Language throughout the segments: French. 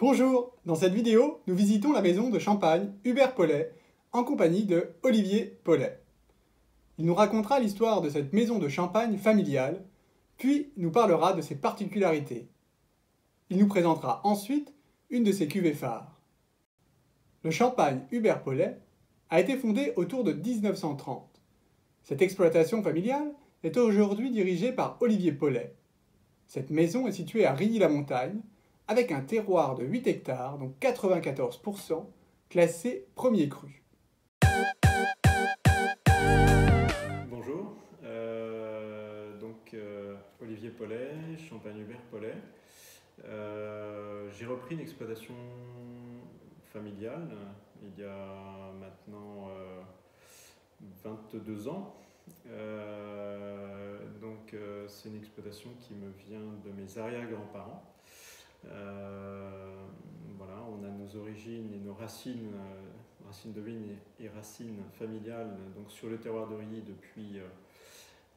Bonjour, dans cette vidéo, nous visitons la maison de champagne Hubert Paulet en compagnie de Olivier Paulet. Il nous racontera l'histoire de cette maison de champagne familiale, puis nous parlera de ses particularités. Il nous présentera ensuite une de ses cuvées phares. Le champagne Hubert Paulet a été fondé autour de 1930. Cette exploitation familiale est aujourd'hui dirigée par Olivier Paulet. Cette maison est située à Rilly-la-Montagne, avec un terroir de 8 hectares, dont 94% classé premier cru. Bonjour, Olivier Paulet, Champagne Hubert Paulet. J'ai repris une exploitation familiale il y a maintenant 22 ans. C'est une exploitation qui me vient de mes arrière-grands-parents. On a nos origines et nos racines, racines de vigne et racines familiales donc sur le terroir de Rilly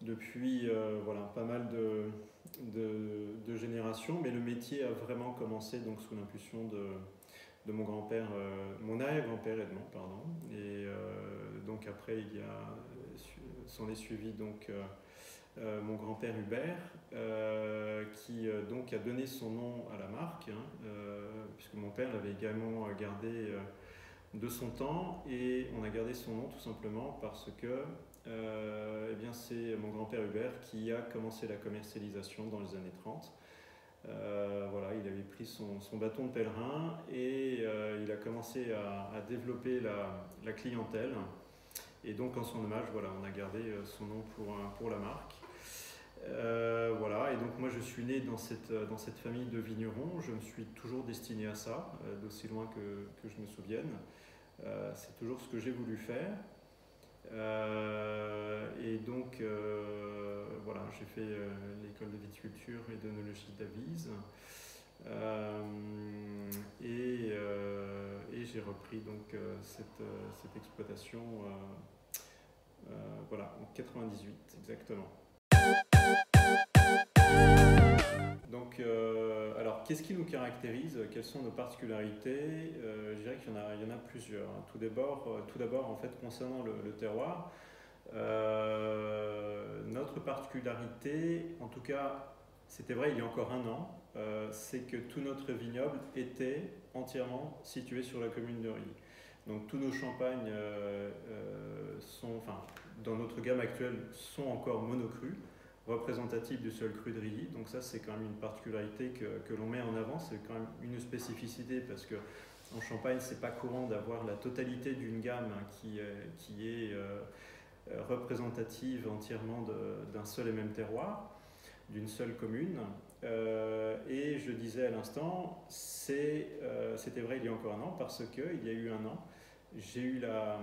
depuis pas mal de générations, mais le métier a vraiment commencé donc sous l'impulsion de mon grand-père, mon arrière-grand-père Edmond, pardon. Et donc après s'en est suivi donc mon grand-père Hubert, qui donc a donné son nom à la marque, puisque mon père l'avait également gardé de son temps, et on a gardé son nom tout simplement parce que c'est mon grand-père Hubert qui a commencé la commercialisation dans les années 30. Il avait pris son bâton de pèlerin et il a commencé à développer la clientèle. Et donc en son hommage, on a gardé son nom pour la marque. Et donc moi je suis né dans cette famille de vignerons. Je me suis toujours destiné à ça, d'aussi loin que je me souvienne. C'est toujours ce que j'ai voulu faire. J'ai fait l'école de viticulture et d'œnologie d'Avise. Et j'ai repris donc cette exploitation en 98 exactement. Alors, qu'est-ce qui nous caractérise? Quelles sont nos particularités? Je dirais qu'il y en a plusieurs. Tout d'abord, en fait, concernant le terroir, notre particularité, en tout cas, c'était vrai il y a encore un an, c'est que tout notre vignoble était entièrement situé sur la commune de Rilly. Donc tous nos champagnes dans notre gamme actuelle, sont encore monocrus, représentatifs du seul cru de Rilly. Donc ça, c'est quand même une particularité que l'on met en avant. C'est quand même une spécificité parce que en Champagne, c'est pas courant d'avoir la totalité d'une gamme qui est représentative entièrement d'un seul et même terroir, d'une seule commune. Et je disais à l'instant, c'était vrai il y a encore un an, parce qu'il y a eu un an, j'ai eu la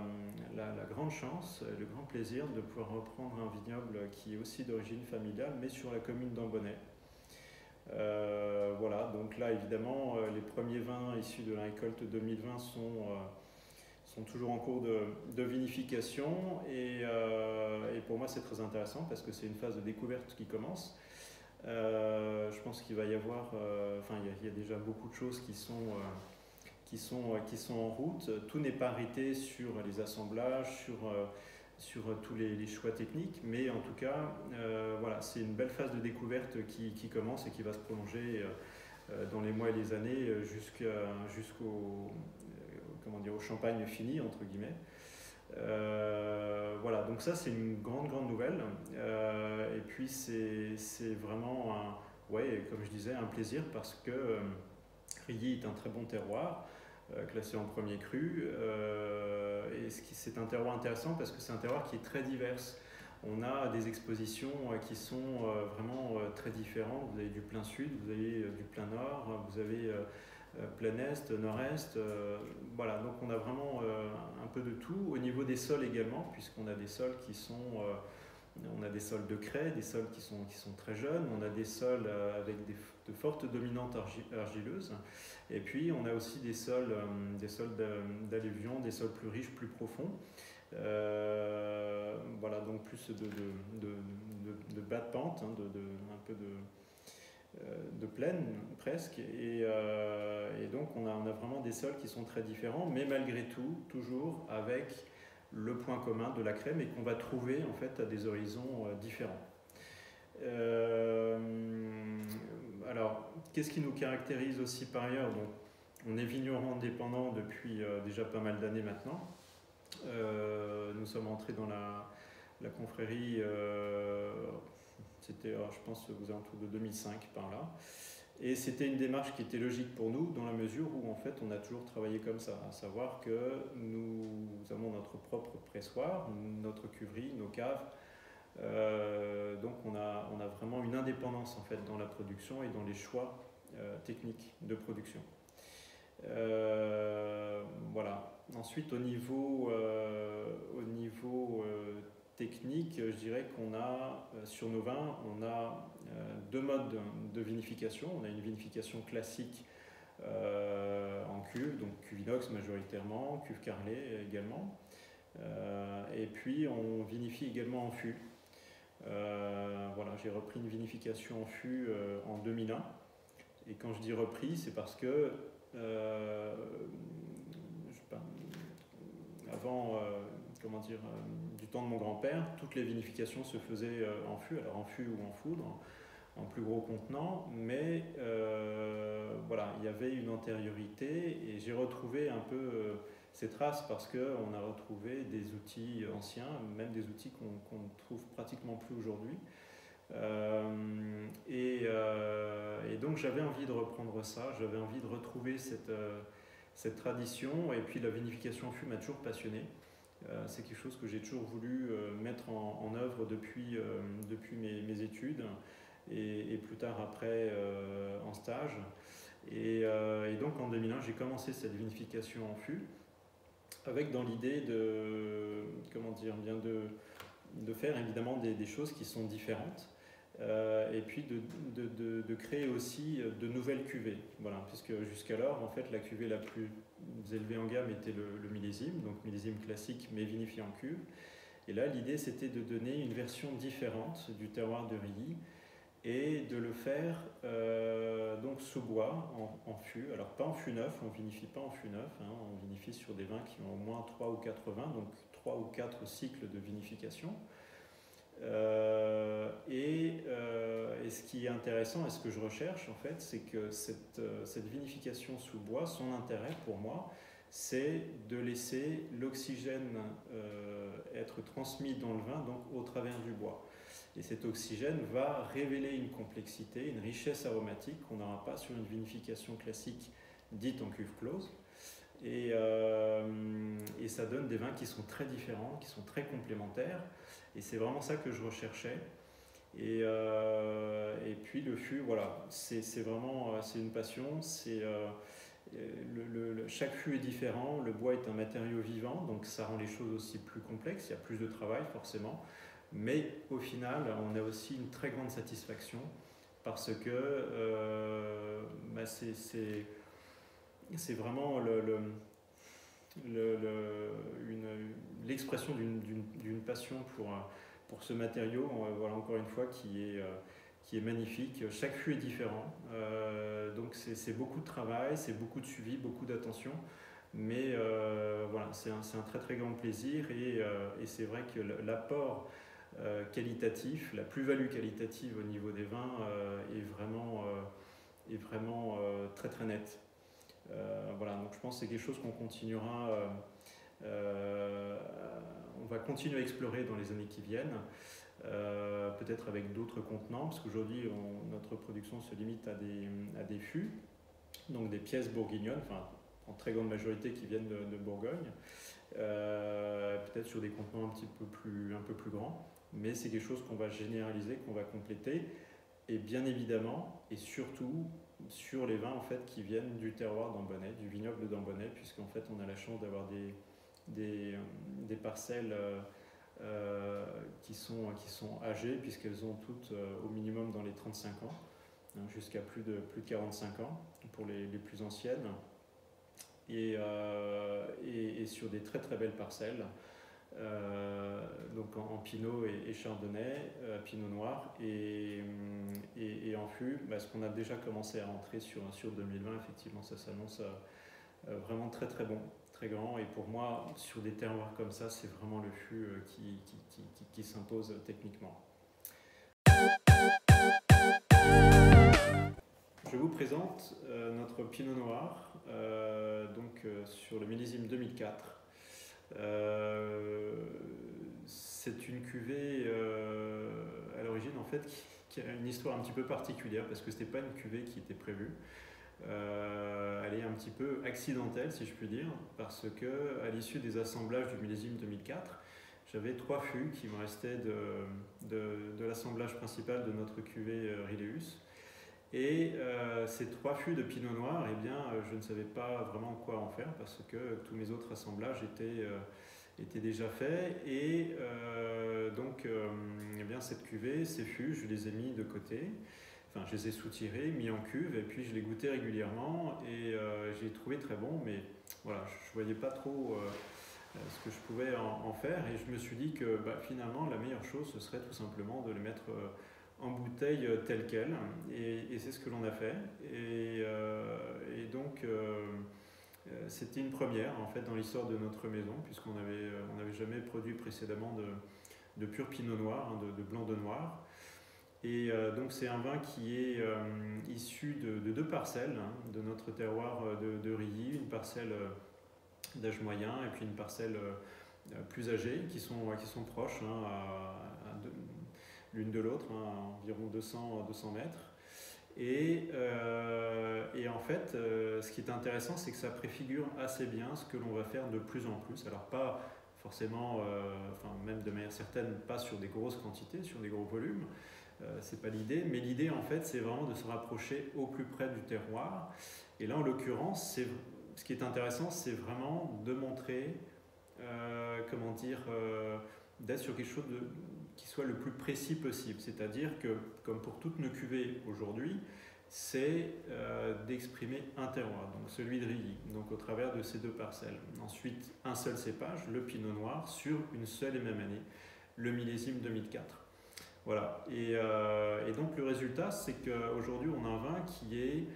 grande chance, le grand plaisir de pouvoir reprendre un vignoble qui est aussi d'origine familiale, mais sur la commune d'Ambonnay. Donc là évidemment, les premiers vins issus de la récolte 2020 sont toujours en cours de vinification, et pour moi c'est très intéressant parce que c'est une phase de découverte qui commence. Je pense qu'il va y avoir, il y a déjà beaucoup de choses qui sont en route. Tout n'est pas arrêté sur les assemblages, sur tous les choix techniques, mais en tout cas, c'est une belle phase de découverte qui commence et qui va se prolonger dans les mois et les années jusqu'au au champagne fini, entre guillemets. Donc ça c'est une grande nouvelle, et puis c'est vraiment comme je disais, un plaisir parce que Rilly est un très bon terroir, classé en premier cru, et c'est un terroir intéressant parce que c'est un terroir qui est très divers. On a des expositions qui sont vraiment très différentes. Vous avez du plein sud, vous avez du plein nord, vous avez plein est, nord-est. Donc on a vraiment un peu de tout. Au niveau des sols également, puisqu'on a des sols on a des sols de craie, des sols qui sont très jeunes, on a des sols avec de fortes dominantes argileuses, et puis on a aussi des sols d'alluvion, des sols plus riches, plus profonds. Donc plus de bas de pente, un peu de plaine presque, et donc des sols qui sont très différents, mais malgré tout, toujours avec le point commun de la crème et qu'on va trouver en fait à des horizons différents. Alors, qu'est-ce qui nous caractérise aussi par ailleurs? Donc, on est vigneron indépendant depuis déjà pas mal d'années maintenant. Nous sommes entrés dans la confrérie, c'était, je pense, aux alentours de 2005 par là. Et c'était une démarche qui était logique pour nous, dans la mesure où en fait on a toujours travaillé comme ça, à savoir que nous avons notre propre pressoir, notre cuverie, nos caves. Donc on a vraiment une indépendance en fait dans la production et dans les choix techniques de production. Voilà. Ensuite, au niveau technique, je dirais qu'on a, sur nos vins, on a deux modes de vinification. On a une vinification classique en cuve, donc cuve inox majoritairement, cuve carrelée également. Et puis, on vinifie également en fût. Voilà, j'ai repris une vinification en fût en 2001. Et quand je dis repris, c'est parce que avant, du temps de mon grand-père, toutes les vinifications se faisaient en fût, alors en fût ou en foudre, en plus gros contenant, mais voilà, il y avait une antériorité et j'ai retrouvé un peu ces traces parce qu'on a retrouvé des outils anciens, même des outils qu'on ne trouve pratiquement plus aujourd'hui. Et donc j'avais envie de reprendre ça, j'avais envie de retrouver cette tradition, et puis la vinification en fût m'a toujours passionné. C'est quelque chose que j'ai toujours voulu mettre en œuvre depuis mes études et plus tard après en stage. Et donc en 2001 j'ai commencé cette vinification en fût avec dans l'idée de, de faire évidemment des choses qui sont différentes. Et puis de créer aussi de nouvelles cuvées. Voilà, puisque jusqu'alors, en fait, la cuvée la plus élevée en gamme était le millésime, donc millésime classique mais vinifié en cuve. Et là, l'idée, c'était de donner une version différente du terroir de Rilly et de le faire donc sous bois, en fût. Alors, pas en fût neuf, on ne vinifie pas en fût neuf, hein, on vinifie sur des vins qui ont au moins 3 ou 4 vins, donc 3 ou 4 cycles de vinification. Et ce qui est intéressant et ce que je recherche en fait, c'est que cette vinification sous bois, son intérêt pour moi, c'est de laisser l'oxygène être transmis dans le vin, donc au travers du bois. Et cet oxygène va révéler une complexité, une richesse aromatique qu'on n'aura pas sur une vinification classique dite en cuve close. Et ça donne des vins qui sont très différents, qui sont très complémentaires. Et c'est vraiment ça que je recherchais. Et puis le fût, voilà, c'est vraiment c'est une passion. Chaque fût est différent. Le bois est un matériau vivant, donc ça rend les choses aussi plus complexes. Il y a plus de travail forcément. Mais au final, on a aussi une très grande satisfaction parce que c'est vraiment l'expression d'une passion pour ce matériau, voilà, encore une fois, qui est magnifique. Chaque fût est différent, donc c'est beaucoup de travail, c'est beaucoup de suivi, beaucoup d'attention, mais voilà, c'est un très très grand plaisir, et c'est vrai que l'apport qualitatif, la plus-value qualitative au niveau des vins est vraiment très très nette. Voilà, donc je pense que c'est quelque chose qu'on continuera, on va continuer à explorer dans les années qui viennent, peut-être avec d'autres contenants, parce qu'aujourd'hui notre production se limite à des fûts, donc des pièces bourguignonnes, enfin en très grande majorité qui viennent de Bourgogne, peut-être sur des contenants un peu plus grands, mais c'est quelque chose qu'on va généraliser, qu'on va compléter, et bien évidemment, et surtout, sur les vins en fait, qui viennent du terroir d'Ambonnay, du vignoble d'Ambonnay, puisqu'en fait on a la chance d'avoir des parcelles qui sont âgées, puisqu'elles ont toutes au minimum dans les 35 ans, hein, jusqu'à plus de 45 ans pour les plus anciennes, et sur des très très belles parcelles. Donc en Pinot et Chardonnay, Pinot Noir, et en fût, ce qu'on a déjà commencé à rentrer sur 2020, effectivement ça s'annonce vraiment très très bon, très grand. Et pour moi, sur des terroirs comme ça, c'est vraiment le fût qui s'impose techniquement. Je vous présente notre Pinot Noir sur le millésime 2004. C'est une cuvée à l'origine en fait qui a une histoire un petit peu particulière parce que ce n'était pas une cuvée qui était prévue. Elle est un petit peu accidentelle si je puis dire parce que à l'issue des assemblages du millésime 2004, j'avais 3 fûts qui me restaient de l'assemblage principal de notre cuvée Rileus. Et ces 3 fûts de Pinot Noir, eh bien, je ne savais pas vraiment quoi en faire parce que tous mes autres assemblages étaient déjà faits. Et eh bien, cette cuvée, ces fûts, je les ai mis de côté. Enfin, je les ai soutirés, mis en cuve, et puis je les goûtais régulièrement. Et j'ai trouvé très bon, mais voilà, je ne voyais pas trop ce que je pouvais en faire. Et je me suis dit que finalement, la meilleure chose, ce serait tout simplement de les mettre en bouteille telle qu'elle, et c'est ce que l'on a fait. Et donc c'était une première en fait dans l'histoire de notre maison, puisqu'on n'avait jamais produit précédemment de pur Pinot Noir, de blanc de noir. Et donc c'est un vin qui est issu de 2 parcelles de notre terroir de Rilly, une parcelle d'âge moyen et puis une parcelle plus âgée qui sont proches l'une de l'autre, à environ 200 mètres. Et en fait, ce qui est intéressant, c'est que ça préfigure assez bien ce que l'on va faire de plus en plus. Alors pas forcément, même de manière certaine, pas sur des grosses quantités, sur des gros volumes, c'est pas l'idée, mais l'idée en fait, c'est vraiment de se rapprocher au plus près du terroir. Et là, en l'occurrence, ce qui est intéressant, c'est vraiment de montrer, d'être sur quelque chose qui soit le plus précis possible. C'est-à-dire que, comme pour toutes nos cuvées aujourd'hui, c'est d'exprimer un terroir, donc celui de Rilly, donc au travers de ces 2 parcelles. Ensuite, un seul cépage, le Pinot Noir, sur une seule et même année, le millésime 2004. Voilà. Et donc le résultat, c'est qu'aujourd'hui, on a un vin qui est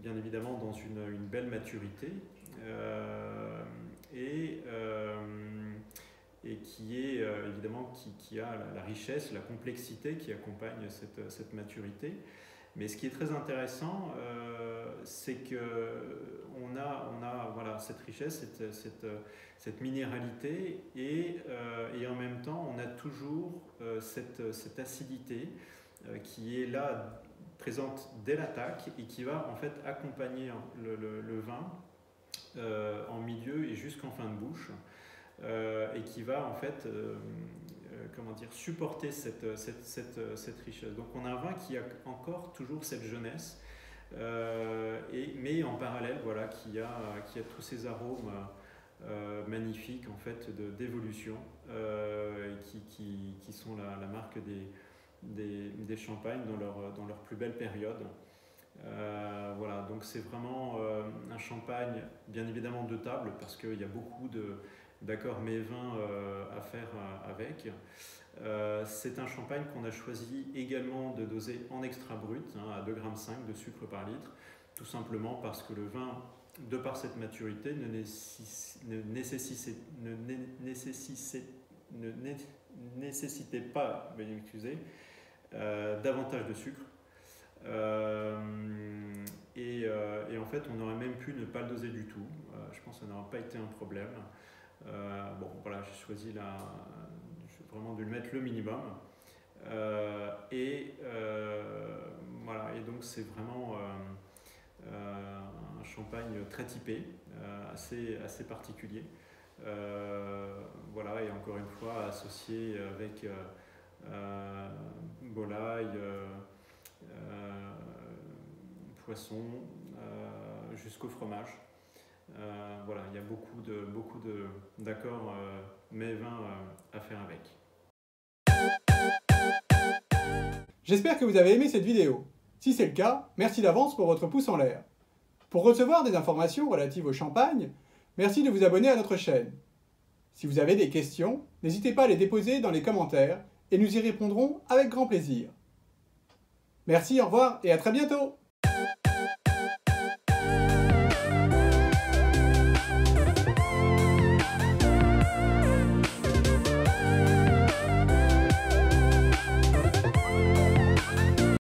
bien évidemment dans une belle maturité et qui est évidemment qui a la richesse, la complexité qui accompagne cette maturité. Mais ce qui est très intéressant, c'est qu'on a voilà, cette richesse, cette minéralité et en même temps on a toujours cette acidité qui est là, présente dès l'attaque et qui va en fait accompagner le vin en milieu et jusqu'en fin de bouche. Et qui va en fait supporter cette richesse. Donc on a un vin qui a encore toujours cette jeunesse, mais en parallèle voilà, qui a tous ces arômes magnifiques en fait d'évolution qui sont la marque des champagnes dans leur plus belle période. Voilà, donc c'est vraiment un champagne bien évidemment de table parce qu'il y a beaucoup d'accords mévins à faire avec. C'est un champagne qu'on a choisi également de doser en extra brut, à 2,5 g de sucre par litre, tout simplement parce que le vin, de par cette maturité, ne nécessitait pas, davantage de sucre. Et en fait, on aurait même pu ne pas le doser du tout. Je pense que ça n'aurait pas été un problème. Bon, voilà, j'ai choisi vraiment de lui mettre le minimum. Voilà, et donc c'est vraiment un champagne très typé, assez particulier. Voilà, et encore une fois, associé avec volaille, poisson, jusqu'au fromage. Voilà, il y a beaucoup d'accords mévins à faire avec. J'espère que vous avez aimé cette vidéo. Si c'est le cas, merci d'avance pour votre pouce en l'air. Pour recevoir des informations relatives au champagne, merci de vous abonner à notre chaîne. Si vous avez des questions, n'hésitez pas à les déposer dans les commentaires et nous y répondrons avec grand plaisir. Merci, au revoir et à très bientôt!